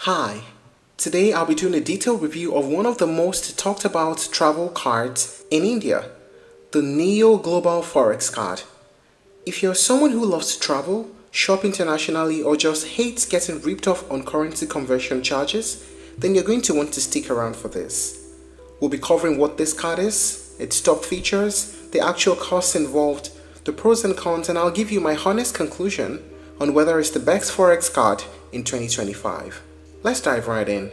Hi, today I'll be doing a detailed review of one of the most talked about travel cards in India, the Niyo Global Forex Card. If you're someone who loves to travel, shop internationally, or just hates getting ripped off on currency conversion charges, then you're going to want to stick around for this. We'll be covering what this card is, its top features, the actual costs involved, the pros and cons, and I'll give you my honest conclusion on whether it's the best Forex card in 2025. Let's dive right in.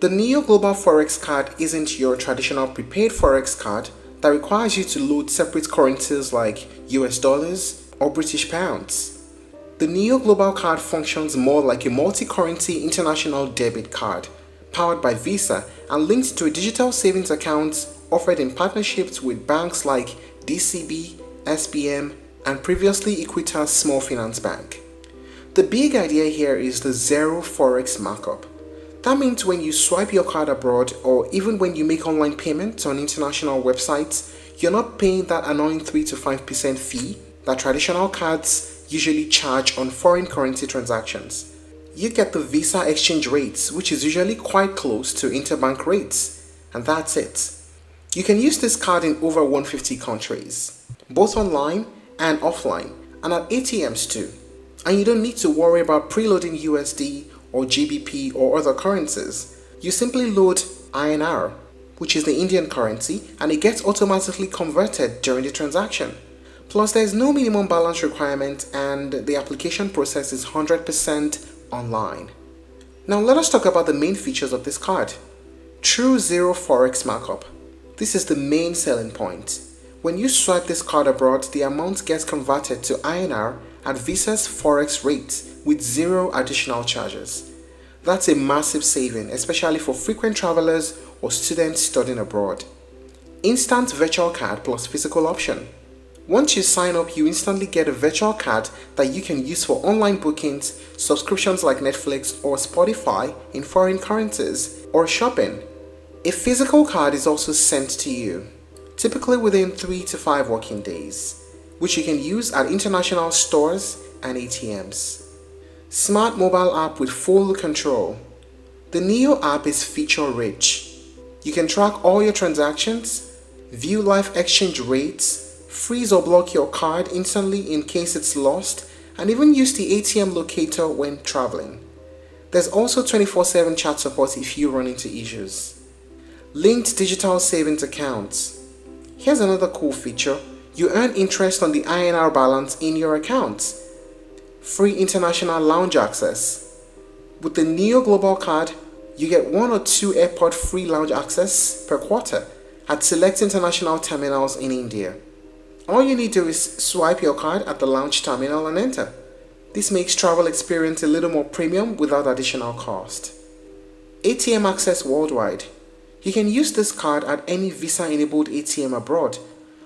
The Niyo Global Forex Card isn't your traditional prepaid Forex card that requires you to load separate currencies like US dollars or British pounds. The Niyo Global Card functions more like a multi-currency international debit card powered by Visa and linked to a digital savings account offered in partnerships with banks like DCB, SBM, and previously Equitas Small Finance Bank. The big idea here is the zero forex markup. That means when you swipe your card abroad or even when you make online payments on international websites, you're not paying that annoying 3 to 5% fee that traditional cards usually charge on foreign currency transactions. You get the Visa exchange rates, which is usually quite close to interbank rates, and that's it. You can use this card in over 150 countries, both online and offline, and at ATMs too. And you don't need to worry about preloading USD or GBP or other currencies. You simply load INR, which is the Indian currency, and it gets automatically converted during the transaction. Plus, there's no minimum balance requirement and the application process is 100% online. Now let us talk about the main features of this card. True zero forex markup. This is the main selling point. When you swipe this card abroad, the amount gets converted to INR at Visa's forex rate with zero additional charges. That's a massive saving, especially for frequent travelers or students studying abroad. Instant virtual card plus physical option. Once you sign up, you instantly get a virtual card that you can use for online bookings, subscriptions like Netflix or Spotify in foreign currencies, or shopping. A physical card is also sent to you, typically within 3 to 5 working days, which you can use at international stores and ATMs. Smart mobile app with full control. The Niyo app is feature-rich. You can track all your transactions, view live exchange rates, freeze or block your card instantly in case it's lost, and even use the ATM locator when traveling. There's also 24/7 chat support if you run into issues. Linked digital savings accounts. Here's another cool feature. You earn interest on the INR balance in your account. Free international lounge access. With the Niyo Global Card, you get 1 or 2 airport free lounge access per quarter at select international terminals in India. All you need to do is swipe your card at the lounge terminal and enter. This makes travel experience a little more premium without additional cost. ATM access worldwide. You can use this card at any Visa-enabled ATM abroad.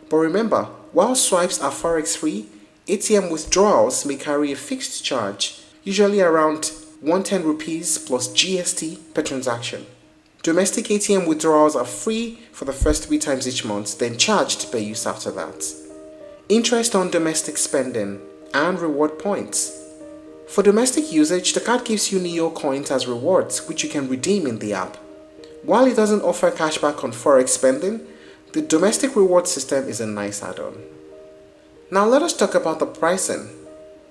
But remember, while swipes are forex free, ATM withdrawals may carry a fixed charge, usually around 110 rupees plus GST per transaction. Domestic ATM withdrawals are free for the first 3 times each month, then charged per use after that. Interest on domestic spending and reward points. For domestic usage, the card gives you Niyo coins as rewards, which you can redeem in the app. While it doesn't offer cashback on forex spending, the domestic reward system is a nice add-on. Now let us talk about the pricing.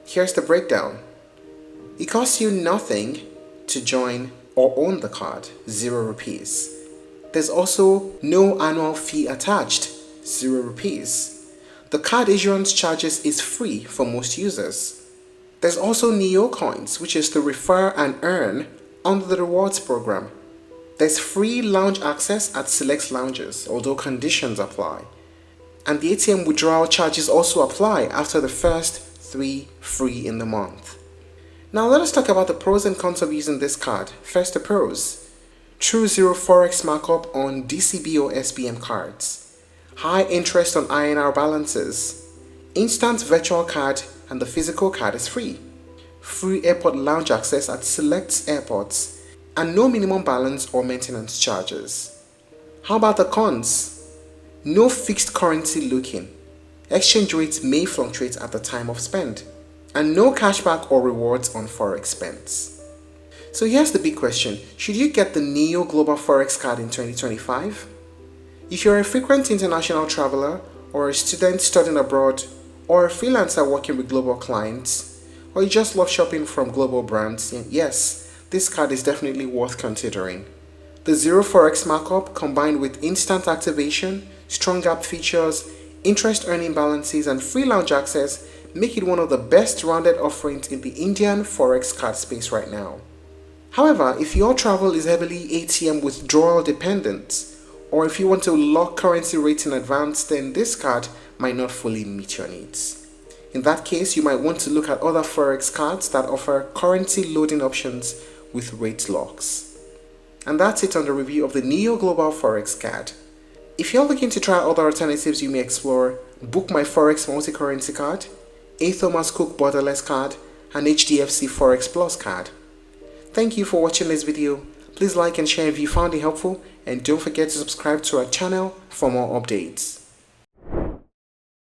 Here's the breakdown. It costs you nothing to join or own the card, 0 rupees. There's also no annual fee attached, 0 rupees. The card issuance charges is free for most users. There's also Niyo coins, which is to refer and earn under the rewards program. There's free lounge access at select lounges, although conditions apply. And the ATM withdrawal charges also apply after the first 3 free in the month. Now let us talk about the pros and cons of using this card. First, the pros. True zero forex markup on DCB or SBM cards. High interest on INR balances. Instant virtual card and the physical card is free. Free airport lounge access at select airports. And no minimum balance or maintenance charges. How about the cons? No fixed currency lock-in. Exchange rates may fluctuate at the time of spend. And no cashback or rewards on forex spends. So here's the big question. Should you get the Niyo Global Forex Card in 2025? If you're a frequent international traveler, or a student studying abroad, or a freelancer working with global clients, or you just love shopping from global brands, yes, this card is definitely worth considering. The zero forex markup combined with instant activation, strong app features, interest earning balances, and free lounge access make it one of the best rounded offerings in the Indian forex card space right now. However, if your travel is heavily ATM withdrawal dependent, or if you want to lock currency rates in advance, then this card might not fully meet your needs. In that case, you might want to look at other forex cards that offer currency loading options with rate locks. And that's it on the review of the Niyo Global Forex Card. If you're looking to try other alternatives you may explore, book my Forex Multi-Currency Card, A. Thomas Cook Borderless Card, and HDFC Forex Plus Card. Thank you for watching this video. Please like and share if you found it helpful, and don't forget to subscribe to our channel for more updates.